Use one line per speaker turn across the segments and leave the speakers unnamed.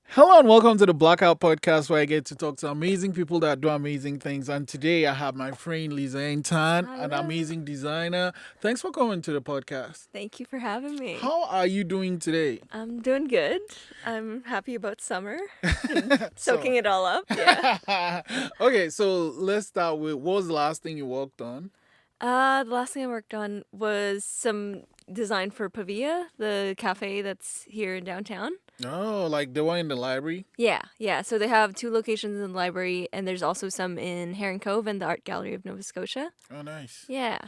Hello and welcome to the Blackout podcast where I get to talk to amazing people that do amazing things. And today I have my friend Lizane Tan, an
Hello.
amazing designer. Thanks for coming to the podcast.
Thank you for having me.
How are you doing today?
I'm doing good. I'm happy about summer.
So-
Soaking it all up. Yeah.
Okay, so let's start with what was the last thing you worked on?
The last thing I worked on was some design for Pavia, the cafe that's here in downtown.
Oh, like the one in the library?
Yeah. So they have two locations in the library, and there's also some in Heron Cove and the Art Gallery of Nova Scotia.
Oh, nice.
Yeah.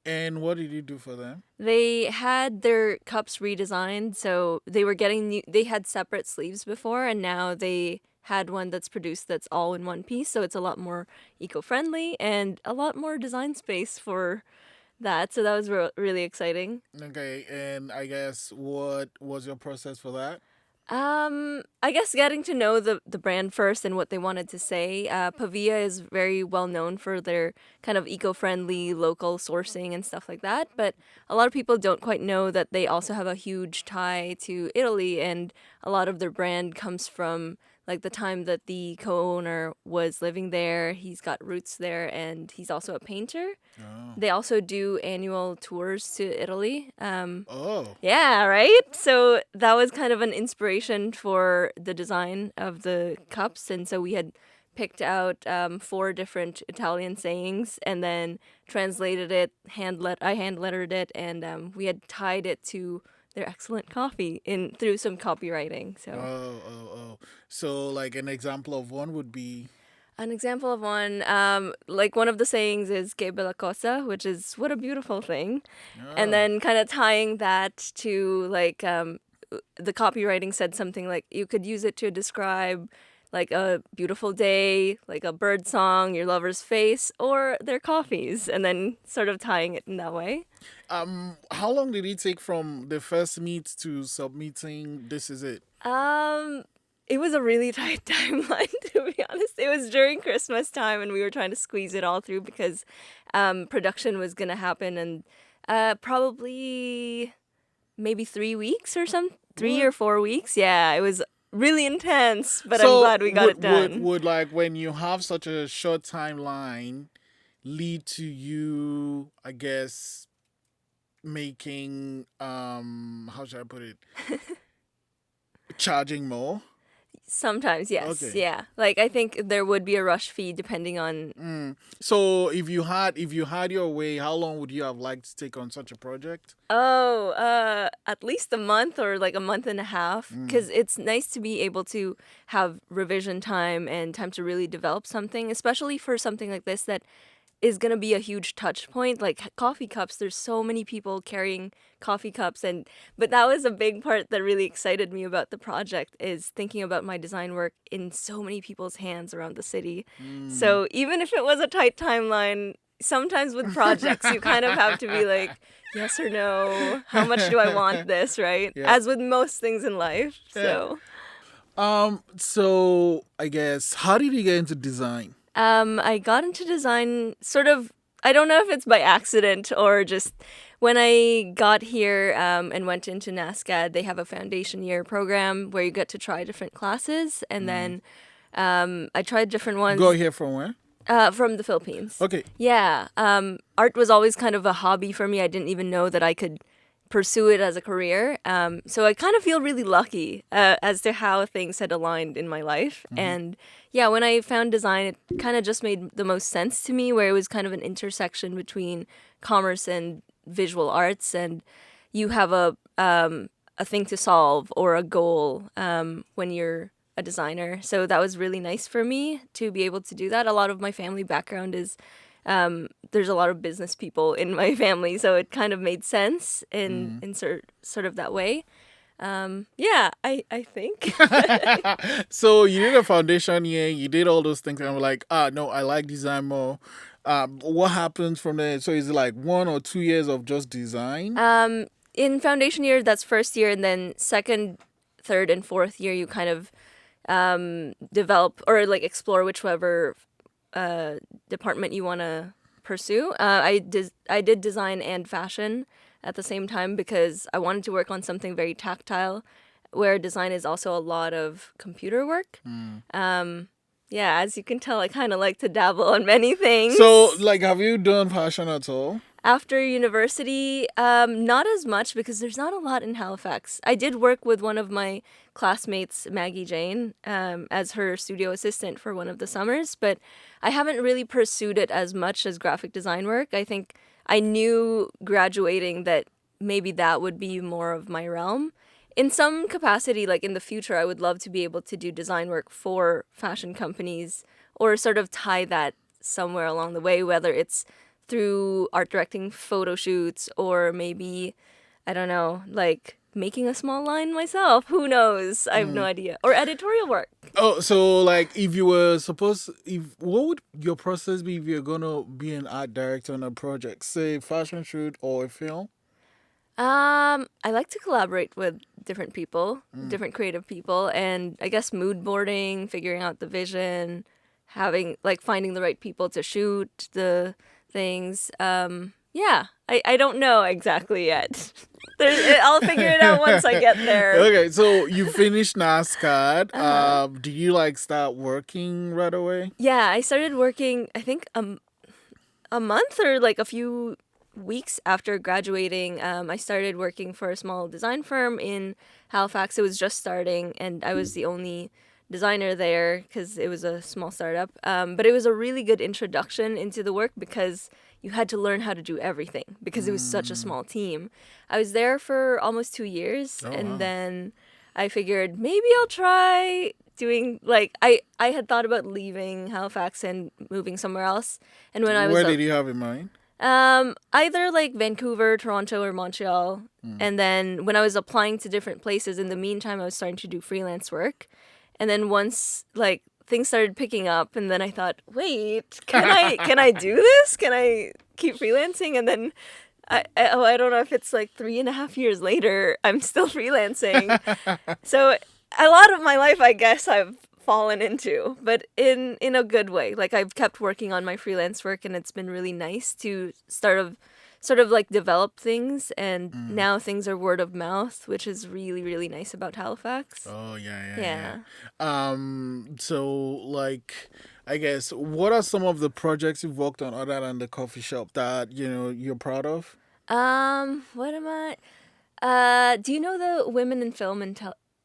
And what did you do for them?
They had their cups redesigned, so they were getting new. They had separate sleeves before, and now they had one that's produced that's all in one piece, so it's a lot more eco-friendly and a lot more design space for that. So that was really exciting.
Okay, and I guess what was your process for that?
I guess getting to know the brand first and what they wanted to say. Pavia is very well known for their kind of eco-friendly local sourcing and stuff like that. But a lot of people don't quite know that they also have a huge tie to Italy, and a lot of their brand comes from like the time that the co-owner was living there. He's got roots there, and he's also a painter.
Oh.
They also do annual tours to Italy.
Oh.
Yeah, right? So that was kind of an inspiration for the design of the cups. And so we had picked out 4 different Italian sayings and then translated it, I hand lettered it, and we had tied it to their excellent coffee through some copywriting. So
Oh. So, like, an example of one would be.
an example of one, like one of the sayings is "Que bella cosa," which is "what a beautiful thing," and then kind of tying that to like the copywriting said something like you could use it to describe like a beautiful day, like a bird song, your lover's face, or their coffees, and then sort of tying it in that way.
How long did it take from the first meet to submitting? This is it.
It was a really tight timeline, to be honest. It was during Christmas time, and we were trying to squeeze it all through because production was going to happen in probably maybe 3 weeks or 3 or 4 weeks. Yeah, it was really intense, but I'm glad we got it done.
Would like when you have such a short timeline lead to you, I guess, making how should I put it? Charging more?
Sometimes, yes.
Okay.
Yeah. Like I think there would be a rush fee depending on
So if you had your way, how long would you have liked to take on such a project?
at least a month or like a month and a half, because it's nice to be able to have revision time and time to really develop something, especially for something like this that is going to be a huge touch point. Like coffee cups, there's so many people carrying coffee cups, but that was a big part that really excited me about the project, is thinking about my design work in so many people's hands around the city. So even if it was a tight timeline, sometimes with projects you kind of have to be like, yes or no, how much do I want this, right?
Yeah.
As with most things in life. So
So I guess how did you get into design?
I got into design sort of, I don't know if it's by accident or just when I got here and went into NSCAD, they have a foundation year program where you get to try different classes. And then I tried different ones.
Go here from where?
From the Philippines.
Okay.
Yeah. Art was always kind of a hobby for me. I didn't even know that I could pursue it as a career. So I kind of feel really lucky as to how things had aligned in my life. And yeah, when I found design, it kind of just made the most sense to me, where it was kind of an intersection between commerce and visual arts, and you have a thing to solve or a goal when you're a designer. So that was really nice for me to be able to do that. A lot of my family background is there's a lot of business people in my family, so it kind of made sense in sort of that way. Yeah, I think.
So you did a foundation year, you did all those things, and I'm like, no, I like design more. What happens from there? So is it like 1 or 2 years of just design?
In foundation year, that's first year, and then second, third and fourth year, you kind of develop or like explore whichever department you want to pursue. I did design and fashion at the same time because I wanted to work on something very tactile, where design is also a lot of computer work. Yeah, as you can tell, I kind of like to dabble on many things.
So, like, have you done fashion at all?
After university, not as much because there's not a lot in Halifax. I did work with one of my classmates, Maggie Jane, as her studio assistant for one of the summers, but I haven't really pursued it as much as graphic design work. I think I knew graduating that maybe that would be more of my realm. In some capacity, like in the future, I would love to be able to do design work for fashion companies or sort of tie that somewhere along the way, whether it's through art directing photo shoots or maybe, I don't know, like making a small line myself. Who knows? I have no idea. Or editorial work.
Oh, so like if you were supposed, if what would your process be if you're gonna be an art director on a project, say fashion shoot or a film?
I like to collaborate with different people, different creative people, and I guess mood boarding, figuring out the vision, having like finding the right people to shoot the things. Yeah, I don't know exactly yet. I'll figure it out once I get there.
Okay, so you finished NSCAD. Do you like start working right away?
Yeah, I started working, I think a month or like a few weeks after graduating. I started working for a small design firm in Halifax. It was just starting, and I was the only designer there because it was a small startup. But it was a really good introduction into the work because you had to learn how to do everything because it was such a small team. I was there for almost 2 years, and then I figured maybe I'll try doing like I had thought about leaving Halifax and moving somewhere else. And when I was
Where did you have in mind?
Either like Vancouver, Toronto, or Montreal. And then when I was applying to different places, in the meantime, I was starting to do freelance work. And then once like things started picking up, and then I thought, wait, can I do this? Can I keep freelancing? And then I don't know if it's like 3.5 years later, I'm still freelancing. So a lot of my life, I guess, I've fallen into, but in a good way. Like I've kept working on my freelance work, and it's been really nice to sort of like develop things, and now things are word of mouth, which is really, really nice about Halifax.
Oh yeah.
Yeah.
So like, I guess what are some of the projects you've worked on other than the coffee shop that you're proud of?
What am I? Do you know the Women in Film and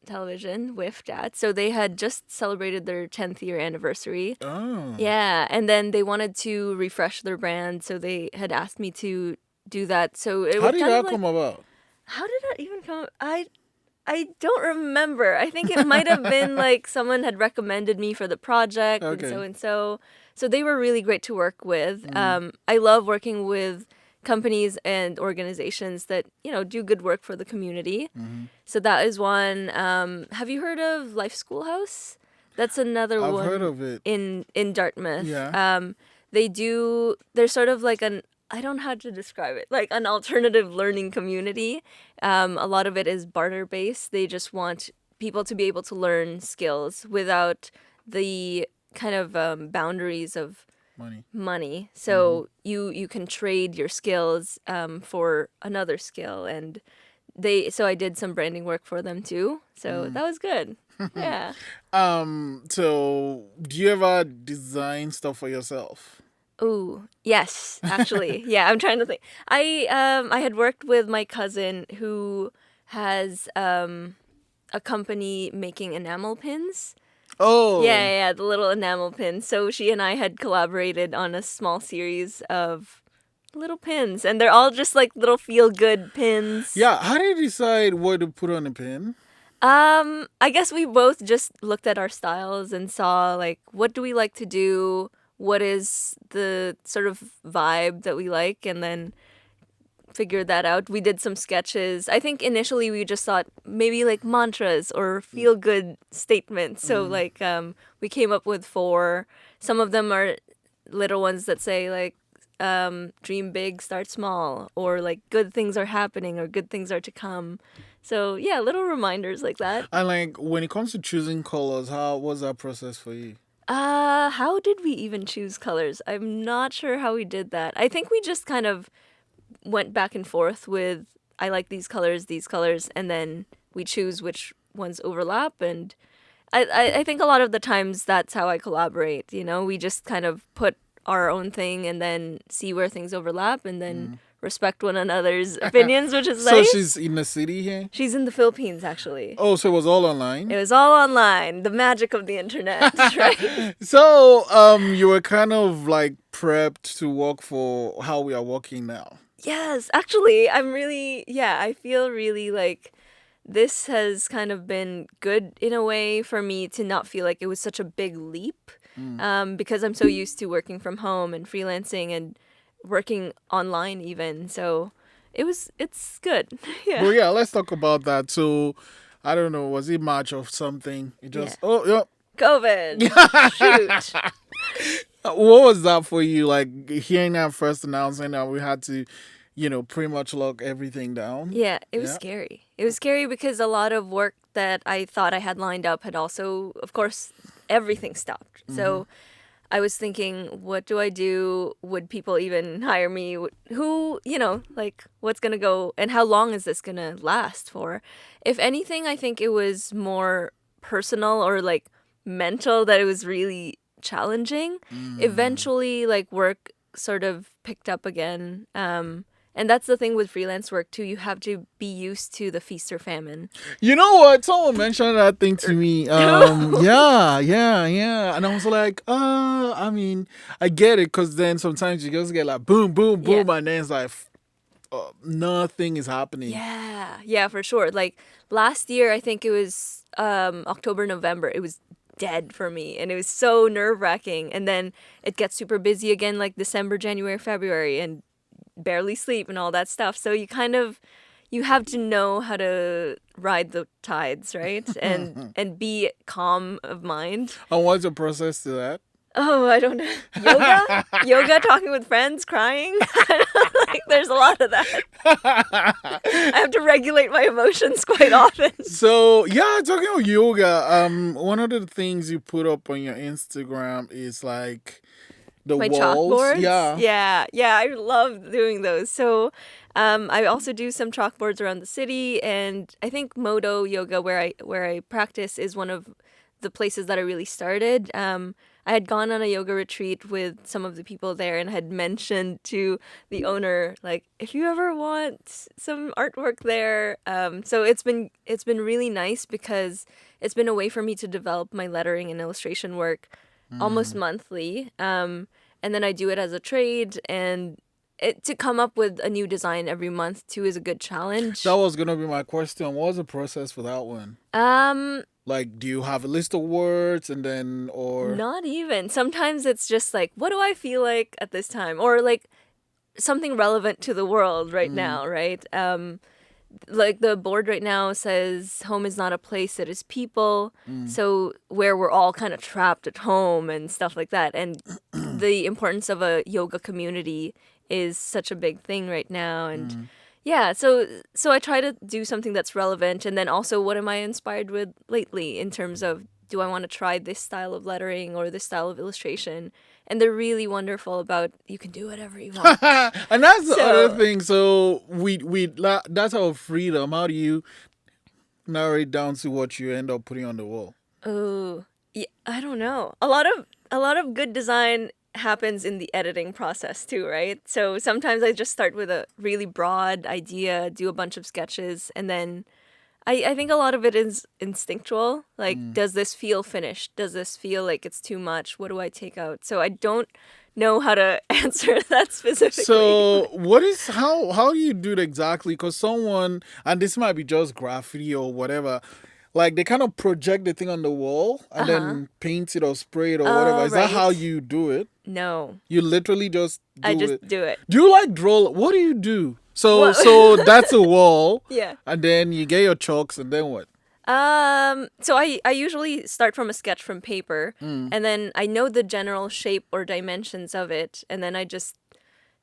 Television, WIFTAT? So they had just celebrated their 10th year anniversary.
Oh.
Yeah, and then they wanted to refresh their brand, so they had asked me to do that. So it
How
was
did
kind
that
of like,
come about?
how did that even come? I don't remember. I think it might have been like someone had recommended me for the project
Okay.
and so. So they were really great to work with. I love working with companies and organizations that do good work for the community. So that is one. Have you heard of Life Schoolhouse? That's another
I've
one
heard of it.
in Dartmouth.
Yeah.
They're sort of like I don't know how to describe it, like an alternative learning community. A lot of it is barter based. They just want people to be able to learn skills without the kind of boundaries of money. So you can trade your skills for another skill, and so I did some branding work for them too. So that was good. Yeah.
So do you ever design stuff for yourself?
Ooh, yes, actually. Yeah, I'm trying to think. I had worked with my cousin who has a company making enamel pins.
Oh.
Yeah, the little enamel pins. So she and I had collaborated on a small series of little pins, and they're all just like little feel-good pins.
Yeah, how do you decide what to put on a pin?
I guess we both just looked at our styles and saw like what do we like to do, what is the sort of vibe that we like, and then figured that out. We did some sketches. I think initially we just thought maybe like mantras or feel good statements. So we came up with 4. Some of them are little ones that say like dream big, start small, or like good things are happening or good things are to come. So yeah, little reminders like that.
And like when it comes to choosing colors, how was that process for you?
How did we even choose colors? I'm not sure how we did that. I think we just kind of went back and forth with I like these colors, and then we choose which ones overlap. And I think a lot of the times that's how I collaborate. You know, we just kind of put our own thing and then see where things overlap, and then respect one another's opinions, which is
So
nice.
she's in the city here?
She's in the Philippines, actually.
Oh, so it was all online?
It was all online. The magic of the internet, right?
So, you were kind of like prepped to work for how we are working now.
Yes, actually, I feel really like this has kind of been good in a way for me to not feel like it was such a big leap, because I'm so used to working from home and freelancing and working online even. So it's good. Yeah.
Well, yeah, let's talk about that. So, I don't know, was it March or something? It just,
Yeah.
oh, yeah.
COVID. Shoot.
What was that for you? Like hearing that first announcement that we had to, pretty much lock everything down?
Yeah, it was
Yeah.
scary. It was scary because a lot of work that I thought I had lined up had also, of course, everything stopped. So I was thinking, what do I do? Would people even hire me? Who, like, what's going to go and how long is this going to last for? If anything, I think it was more personal or like mental that it was really challenging. Eventually, like, work sort of picked up again. And that's the thing with freelance work too. You have to be used to the feast or famine.
You know what? Someone mentioned that thing to me. Yeah. And I was like, I mean, I get it, because then sometimes you just get like boom, boom, boom, and then it's like nothing is happening.
Yeah, for sure. Like last year, I think it was October, November. It was dead for me, and it was so nerve-wracking. And then it gets super busy again, like December, January, February, and barely sleep and all that stuff. So you have to know how to ride the tides, right? And be calm of mind.
And what's the process to that?
Oh, I don't know. Yoga, talking with friends, crying. Like, there's a lot of that. I have to regulate my emotions quite often.
So yeah, talking about yoga, one of the things you put up on your Instagram is like the
My
walls.
chalkboards. Yeah. I love doing those. So, I also do some chalkboards around the city, and I think Modo Yoga, where I practice, is one of the places that I really started. I had gone on a yoga retreat with some of the people there and had mentioned to the owner, like, if you ever want some artwork there. So it's been really nice because it's been a way for me to develop my lettering and illustration work almost monthly. And then I do it as a trade, and to come up with a new design every month too is a good challenge.
That was gonna be my question. What was the process for that one? Like, do you have a list of words and then, or
Not even. Sometimes it's just like, what do I feel like at this time? Or like something relevant to the world right now, right? Like the board right now says, home is not a place, it is people. So where we're all kind of trapped at home and stuff like that. And the importance of a yoga community is such a big thing right now. And yeah, so I try to do something that's relevant, and then also what am I inspired with lately in terms of, do I want to try this style of lettering or this style of illustration? And they're really wonderful about, you can do whatever you want.
and that's the
So-
other thing. So that's our freedom. How do you narrow it down to what you end up putting on the wall?
Oh, yeah, I don't know. A lot of good design happens in the editing process too, right? So sometimes I just start with a really broad idea, do a bunch of sketches, and then I think a lot of it is instinctual. Like, does this feel finished? Does this feel like it's too much? What do I take out? So I don't know how to answer that specifically.
So how do you do it exactly? Because someone, and this might be just graffiti or whatever, like they kind of project the thing on the wall and then paint it or spray it or whatever. Is that how
right.
you do it?
No,
You literally just do
I just
it.
do it.
Do you like draw? What do you do? So
What?
so that's a wall.
Yeah.
And then you get your chalks, and then what?
So I usually start from a sketch from paper, and then I know the general shape or dimensions of it, and then I just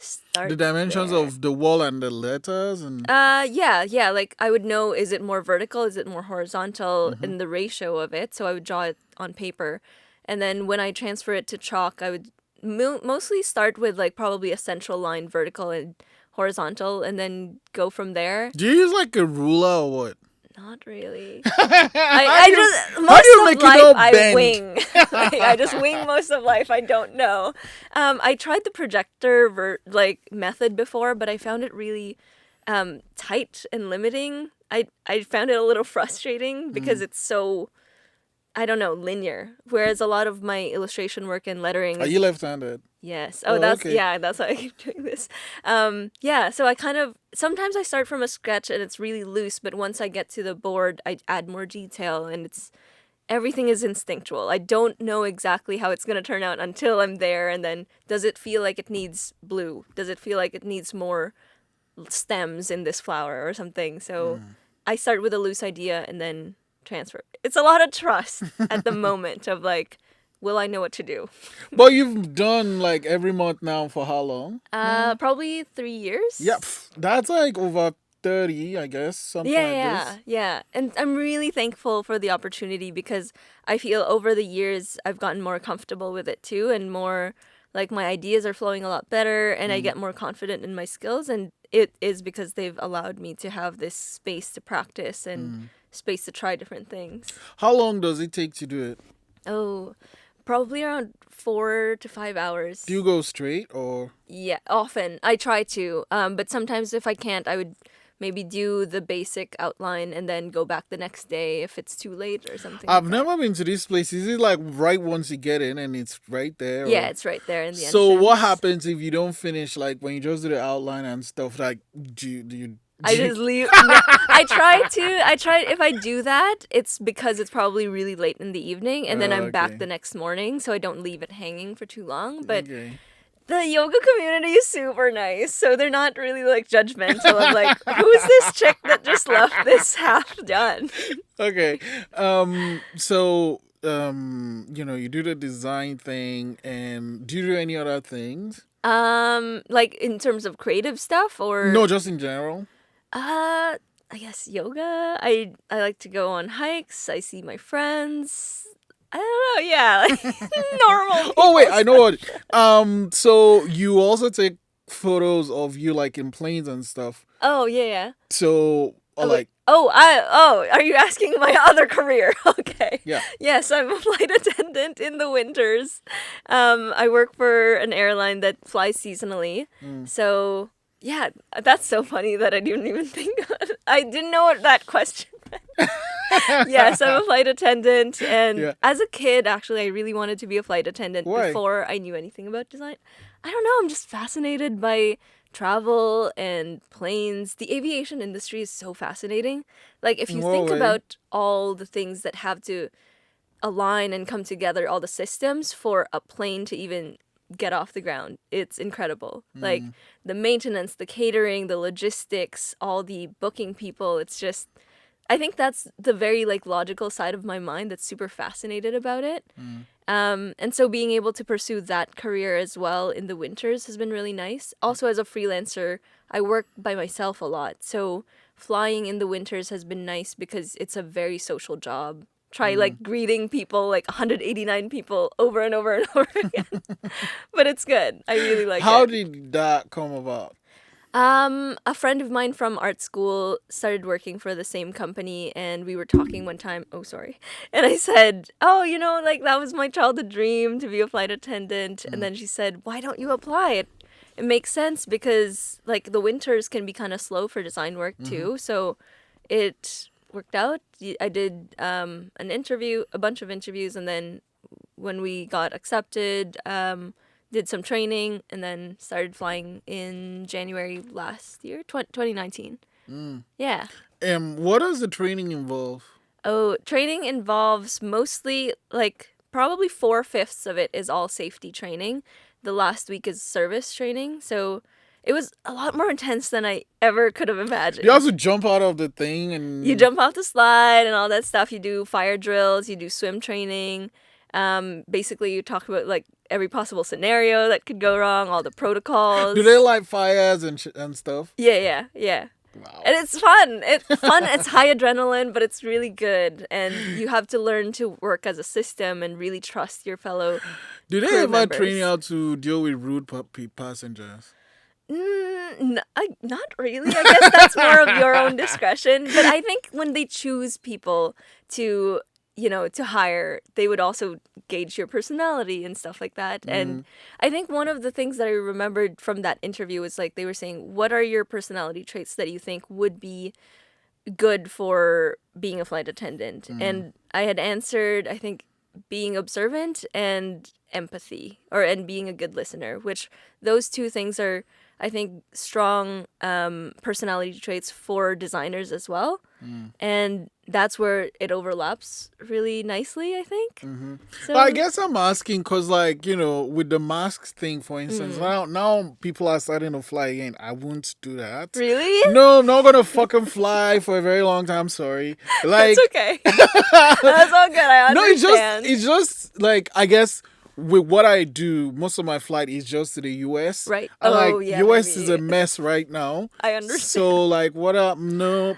start
The dimensions
there.
of the wall and the letters and
Yeah. Like I would know, is it more vertical? Is it more horizontal in the ratio of it? So I would draw it on paper. And then when I transfer it to chalk, I would mostly start with like probably a central line, vertical and horizontal, and then go from there.
do you use like a ruler or what?
Not really.
how,
I
do you,
just
how do you
most
make
of
it
life
all
I
bend?
wing. Like, I just wing most of life. I don't know. I tried the projector method before, but I found it really tight and limiting. I found it a little frustrating because it's so, I don't know, linear. Whereas a lot of my illustration work and lettering
Are
is
you left-handed?
yes.
Oh,
That's
okay.
yeah, that's why I keep doing this. Yeah, so I kind of sometimes I start from a sketch and it's really loose, but once I get to the board, I add more detail and it's everything is instinctual. I don't know exactly how it's going to turn out until I'm there, and then does it feel like it needs blue? Does it feel like it needs more stems in this flower or something? So I start with a loose idea and then transfer. It's a lot of trust at the moment of like, will I know what to do?
But you've done like every month now for how long?
Probably 3 years.
Yep, that's like over 30, I guess, something like this.
Yeah. And I'm really thankful for the opportunity because I feel over the years I've gotten more comfortable with it too, and more like my ideas are flowing a lot better and I get more confident in my skills, and it is because they've allowed me to have this space to practice and space to try different things.
How long does it take to do it?
Oh, probably around 4 to 5 hours.
Do you go straight or?
Yeah, often. I try to. But sometimes if I can't, I would maybe do the basic outline and then go back the next day if it's too late or something.
I've
like that.
never been to this place. Is it like right once you get in and it's right there?
Yeah,
or-
it's right there in the
So
entrance.
what happens if you don't finish, like when you just do the outline and stuff, like
I just leave. No, I try if I do that, it's because it's probably really late in the evening and then
Oh,
I'm
okay.
back the next morning, so I don't leave it hanging for too long. But
Okay.
the yoga community is super nice, so they're not really like judgmental of like, who's this chick that just left this half done?
Okay. You do the design thing, and do you do any other things?
Like in terms of creative stuff or
No, just in general.
I guess yoga. I like to go on hikes. I see my friends. I don't know. Yeah, like normal.
Oh wait,
people
I know what. So you also take photos of you like in planes and stuff.
Oh yeah.
So like
Are you asking my other career? Okay.
yeah.
Yes, I'm a flight attendant in the winters. I work for an airline that flies seasonally. So yeah, that's so funny that I didn't even think of it. I didn't know what that question meant. Yes, I'm a flight attendant, and
Yeah.
as a kid, actually, I really wanted to be a flight attendant
Why?
before I knew anything about design. I don't know. I'm just fascinated by travel and planes. The aviation industry is so fascinating. Like, if you
What
think
way?
about all the things that have to align and come together, all the systems for a plane to even get off the ground, it's incredible. Like, the maintenance, the catering, the logistics, all the booking people, it's just, I think that's the very like logical side of my mind that's super fascinated about it. And so being able to pursue that career as well in the winters has been really nice. Also, as a freelancer, I work by myself a lot. So flying in the winters has been nice because it's a very social job. Try like greeting people, like 189 people over and over and over again. But it's good. I really like
How
it.
did that come about?
A friend of mine from art school started working for the same company, and we were talking one time. Oh, sorry. And I said, "Oh, like that was my childhood dream to be a flight attendant." And then she said, "Why don't you apply? It makes sense because like the winters can be kind of slow for design work too." So it worked out. I did an interview, a bunch of interviews, and then when we got accepted, did some training, and then started flying in January last year, 2019. Yeah.
What does the training involve?
Oh, training involves mostly, like, probably 4/5 of it is all safety training. The last week is service training. So it was a lot more intense than I ever could have imagined.
You also jump out of the thing and
You jump off the slide and all that stuff. You do fire drills, you do swim training. Basically, you talk about like every possible scenario that could go wrong, all the protocols.
Do they light fires and stuff?
Yeah.
Wow.
And it's fun. It's high adrenaline, but it's really good. And you have to learn to work as a system and really trust your fellow
Do they
crew
ever
members.
train you how to deal with rude passengers?
Not really. I guess that's more of your own discretion. But I think when they choose people to, to hire, they would also gauge your personality and stuff like that. And I think one of the things that I remembered from that interview was like they were saying, what are your personality traits that you think would be good for being a flight attendant? And I had answered, I think, being observant and empathy, and being a good listener, which those two things are, I think, strong personality traits for designers as well. And that's where it overlaps really nicely, I think. So,
I guess I'm asking because, with the masks thing, for instance, now people are starting to fly again. I won't do that.
really?
No, I'm not going to fucking fly for a very long time. Sorry.
That's okay. That's all good. I
No,
understand.
it's just I guess with what I do, most of my flight is just to the US.
Right.
And
Oh, yeah,
US
maybe.
is a mess right now.
I understand.
So what up? No,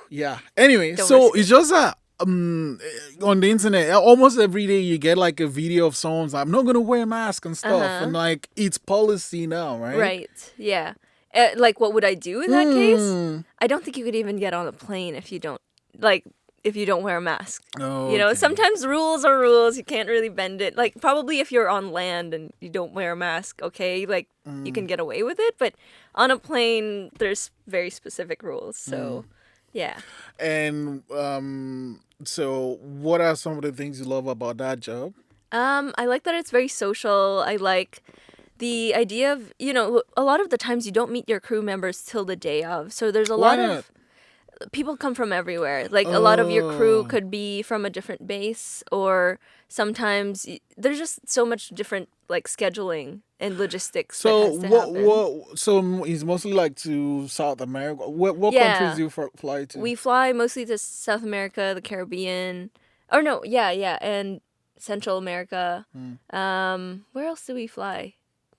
yeah. Anyway,
Don't
so
risk
it's just that on the internet, almost every day you get a video of someone's I'm not gonna wear a mask and stuff, and it's policy now, right?
Right. Yeah. What would I do in that case? I don't think you could even get on a plane if you don't wear a mask.
Oh,
You know,
okay.
sometimes rules are rules. You can't really bend it. Probably if you're on land and you don't wear a mask, okay, you can get away with it. But on a plane, there's very specific rules. So, yeah.
And so what are some of the things you love about that job?
I like that it's very social. I like the idea of, a lot of the times you don't meet your crew members till the day of. So there's a lot of people come from everywhere. A lot of your crew could be from a different base, or sometimes there's just so much different scheduling and logistics.
So
that has to happen.
So it's mostly to South America. What
Yeah.
countries do you fly to?
We fly mostly to South America, the Caribbean. Oh no, yeah, and Central America. Where else do we fly?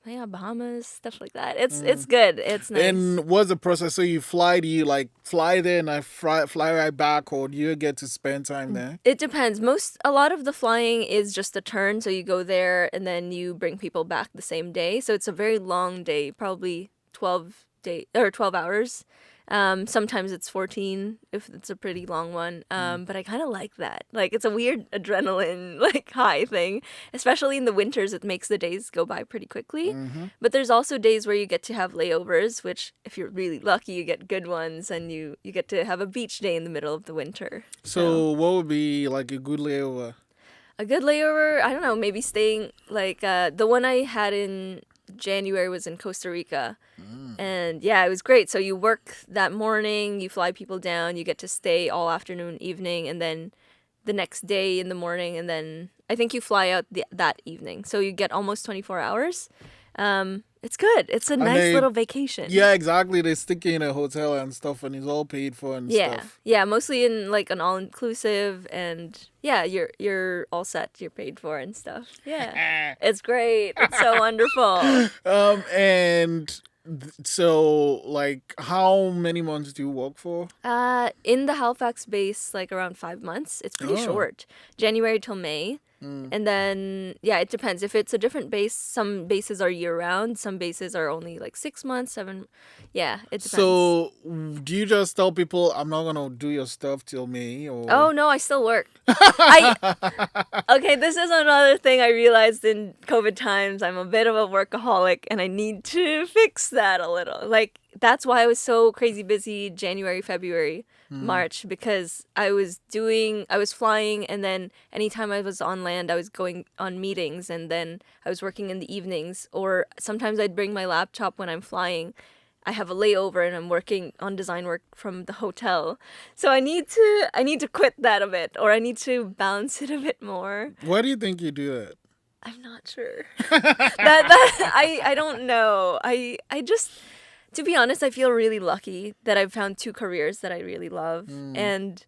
Yeah, Bahamas, stuff like that. It's good. It's nice.
And what's the process? So you fly? Do you fly there and I fly right back, or do you get to spend time there?
It depends. A lot of the flying is just a turn, so you go there and then you bring people back the same day. So it's a very long day, probably 12 hours. Sometimes it's 14 if it's a pretty long one. But I kind of like that. It's a weird adrenaline high thing, especially in the winters. It makes the days go by pretty quickly. But there's also days where you get to have layovers, which if you're really lucky, you get good ones, and you get to have a beach day in the middle of the winter.
So what would be a good layover?
A good layover, I don't know, maybe staying the one I had in January was in Costa Rica. And yeah, it was great. So you work that morning, you fly people down, you get to stay all afternoon, evening, and then the next day in the morning, and then I think you fly out that evening. So you get almost 24 hours. It's good. It's a nice little vacation.
Yeah, exactly. They stick you in a hotel and stuff, and it's all paid for and stuff.
Yeah, mostly in an all-inclusive, and yeah, you're all set. You're paid for and stuff. Yeah, it's great. It's so wonderful.
And so how many months do you work for?
In the Halifax base, around 5 months. It's pretty short. January till May. And then, yeah, it depends. If it's a different base, some bases are year-round. Some bases are only 6 months, 7. Yeah, it depends.
So do you just tell people, I'm not going to do your stuff till May? Or...
Oh, no, I still work. Okay, this is another thing I realized in COVID times. I'm a bit of a workaholic, and I need to fix that a little. That's why I was so crazy busy January, February, March, because I was flying, and then anytime I was on land, I was going on meetings, and then I was working in the evenings, or sometimes I'd bring my laptop when I'm flying. I have a layover and I'm working on design work from the hotel. So I need to quit that a bit, or I need to balance it a bit more.
Why do you think you do that?
I'm not sure. I don't know. I just, to be honest, I feel really lucky that I've found 2 careers that I really love. And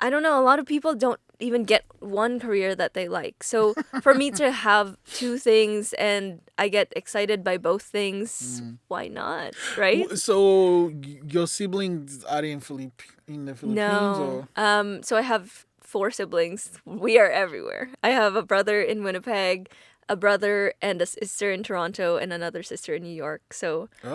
I don't know, a lot of people don't even get one career that they like. So for me to have two things and I get excited by both things, why not, right?
So your siblings are in the Philippines
No.
or?
So I have four siblings. We are everywhere. I have a brother in Winnipeg, a brother and a sister in Toronto, and another sister in New York. So we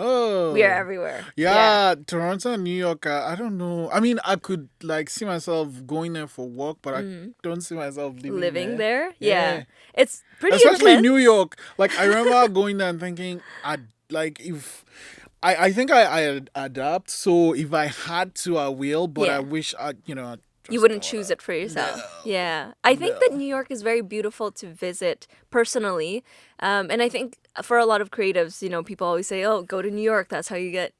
are
Oh,
everywhere. Yeah.
yeah, Toronto and New York. I don't know. I mean, I could like see myself going there for work, but I don't see myself living
Living
there.
there. Yeah.
Yeah,
It's pretty
especially New
intense.
York. Like I remember going there and thinking, I like if I think I'd adapt. So if I had to, I will. But I
Yeah.
wish I
You
just
wouldn't
don't
choose
wanna.
it for yourself.
No,
Yeah. I think that
no.
New York is very beautiful to visit personally. And I think for a lot of creatives, people always say, oh, go to New York. That's how you get,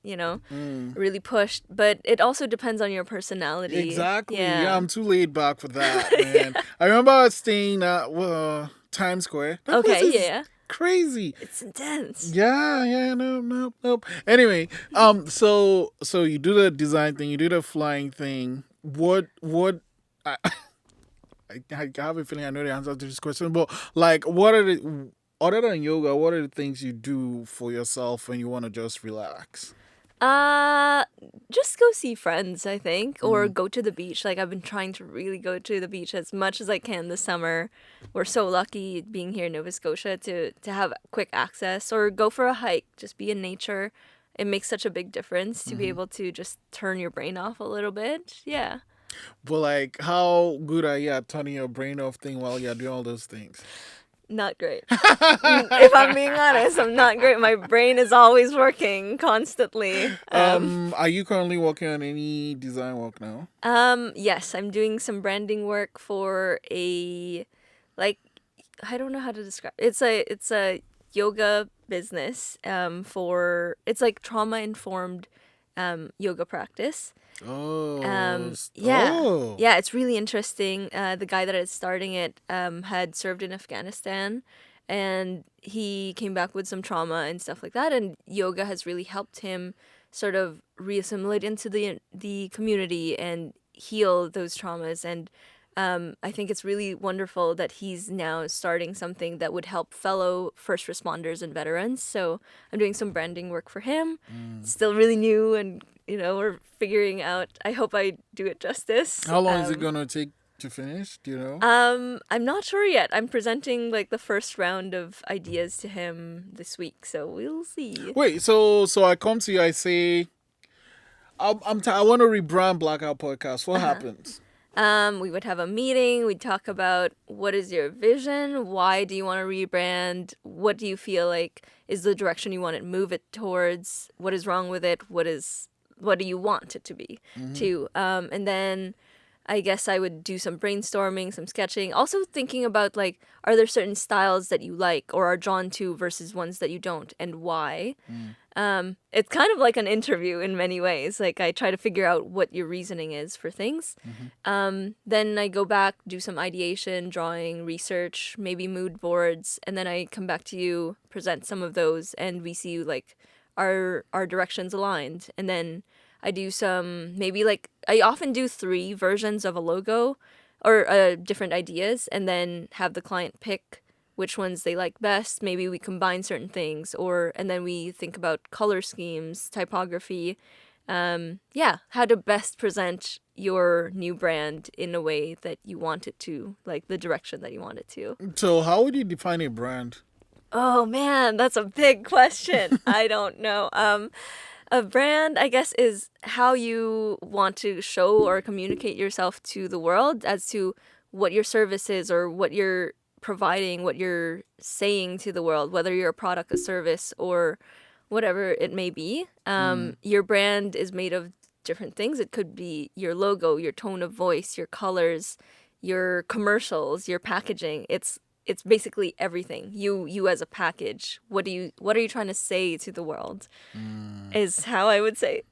really pushed. But it also depends on your personality.
Exactly. Yeah,
Yeah.
I'm too laid back for that, man. I remember staying at Times Square. That place
Okay.
is
Yeah.
crazy.
It's intense.
Yeah, yeah, no, no, nope. Anyway, so you do the design thing, you do the flying thing. What? I, I have a feeling I know the answer to this question, but like, what are the other than yoga? What are the things you do for yourself when you want to just relax?
Uh, just go see friends, I think, or go to the beach. Like I've been trying to really go to the beach as much as I can this summer. We're so lucky being here in Nova Scotia to have quick access, or go for a hike, just be in nature. It makes such a big difference to be able to just turn your brain off a little bit. Yeah.
But like, how good are you at turning your brain off thing while you're doing all those things?
Not great. If I'm being honest, I'm not great. My brain is always working constantly.
Are you currently working on any design work now?
Yes, I'm doing some branding work for a, like, I don't know how to describe. It's a yoga business. For it's like trauma informed, yoga practice.
Oh,
Yeah,
oh.
yeah, it's really interesting. The guy that is starting it, had served in Afghanistan, and he came back with some trauma and stuff like that. And yoga has really helped him sort of reassimilate into the community and heal those traumas. And I think it's really wonderful that he's now starting something that would help fellow first responders and veterans. So I'm doing some branding work for him. It's still really new, and we're figuring out. I hope I do it justice.
How long is it gonna take to finish? Do you know?
I'm not sure yet. I'm presenting like the first round of ideas to him this week, so we'll see.
Wait, so I come to you, I say, I want to rebrand Blackout Podcast. What happens?
We would have a meeting. We'd talk about what is your vision, why do you want to rebrand, what do you feel like is the direction you want to move it towards, what is wrong with it, what do you want it to be, too. And then I guess I would do some brainstorming, some sketching. Also thinking about like, are there certain styles that you like or are drawn to versus ones that you don't, and why? It's kind of like an interview in many ways. Like I try to figure out what your reasoning is for things. Then I go back, do some ideation, drawing, research, maybe mood boards, and then I come back to you, present some of those, and we see like our directions aligned. And then I do some, maybe like I often do 3 versions of a logo or different ideas, and then have the client pick which ones they like best. Maybe we combine certain things, and then we think about color schemes, typography. Yeah, how to best present your new brand in a way that you want it to, like the direction that you want it to.
So how would you define a brand?
Oh man, that's a big question. I don't know. A brand, I guess, is how you want to show or communicate yourself to the world as to what your service is or what you're providing, what you're saying to the world, whether you're a product, a service, or whatever it may be. Your brand is made of different things. It could be your logo, your tone of voice, your colors, your commercials, your packaging. It's basically everything. You as a package. What are you trying to say to the world? Is how I would say.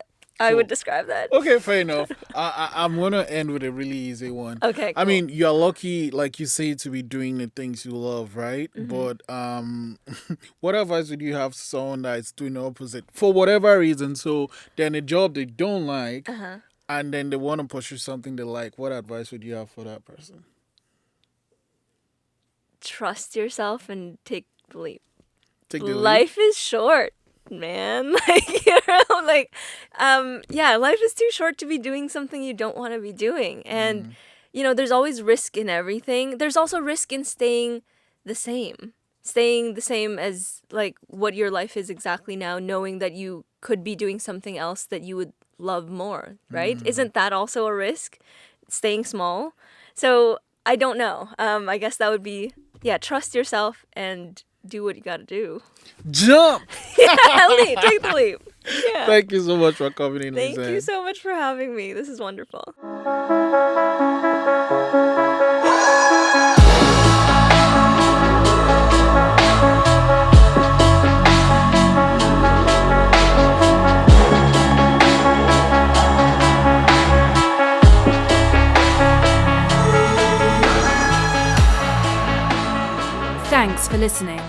I would
Cool.
describe that.
Okay, fair enough. I'm gonna end with a really easy one.
Okay,
I
cool.
mean, you're lucky, like you say, to be doing the things you love, right? But what advice would you have to someone that's doing the opposite for whatever reason? So they're in a job they don't like, and then they want to pursue something they like, what advice would you have for that person?
– trust yourself and take the leap.
Take the leap.
Life is short, man. Life is too short to be doing something you don't want to be doing. And, there's always risk in everything. There's also risk in staying the same as like what your life is exactly now, knowing that you could be doing something else that you would love more, right? Isn't that also a risk? Staying small. So I don't know. I guess that would be, trust yourself and do what you got to do.
Jump!
Take the leap. Yeah.
Thank you so much for coming in.
Thank
Lizane.
you so much for having me. This is wonderful.
Thanks for listening.